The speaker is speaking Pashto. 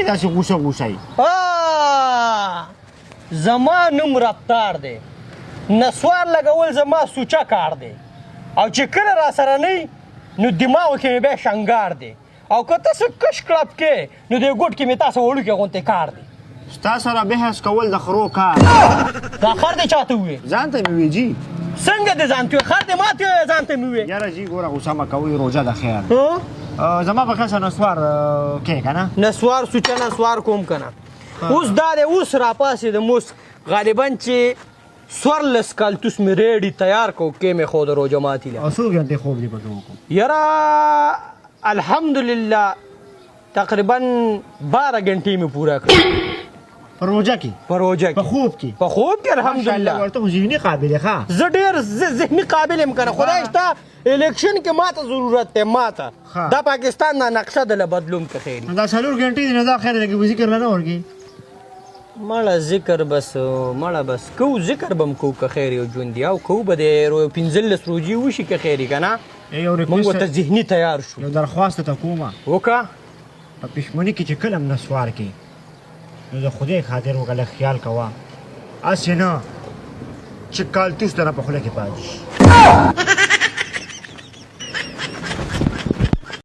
داسې غوسه غوسه یې زما نوم رفتار دی نسوار لګول زما سوچه کار دی او چې کله را سره نه نو دماغو کې مې بیا شنګار دی او که ته څه کش کړپ کې نو دې ګوټ کې مې تاسو وړوکې غوندې کار دی ستا سره بحث کول د خرو کار دا خر دې چاته ووې ځان ته مې وی جي څنګه دې ځان ته ووې خر دې ماته ووې ځان ته مې ووې یاره جي ګوره غوسه مه کوئ روژه د خیر زما په خیال سره نسوار کې که نه نسوار سوچه نسوار کوم که نه اوس دا دی اوس راپاسېدم اوس غالبا چې څوارلس کالتوس مې ریډي تیار کو کې مې خو د روژه ماتي له او څو ګنټې خوب دې پکې وکړو یاره الحمدلله تقریبا 12 غنټې مې پوره کړې په روژه کې په روژه کې په خوب کې په خوب کې الحمدلله ورته خو ذهني قابل یې ښه زه ډېر ذهني قابل یم که نه خدای شته الیکشن کې ماته ضرورت دی ماته دا پاکستان دا نقشه ده له بدلون که خیري دا 4 غنټې دي نو دا خیر دی که به ذکر نه ورکړي مړه ذکر بس مړه بس کو ذکر به م کوو که خیر یو ژوندي او کوو به د 15 روژې وشي که خیري که نه موږ ورته ذهني تیار شو یو درخواست ته کومه وکړه په پښمني کې چې کله هم نسوار کې نو د خدای خاطر وکړه لږ خیال کوه هسې نه چې کالتوس دره په خوله کې پاتې شي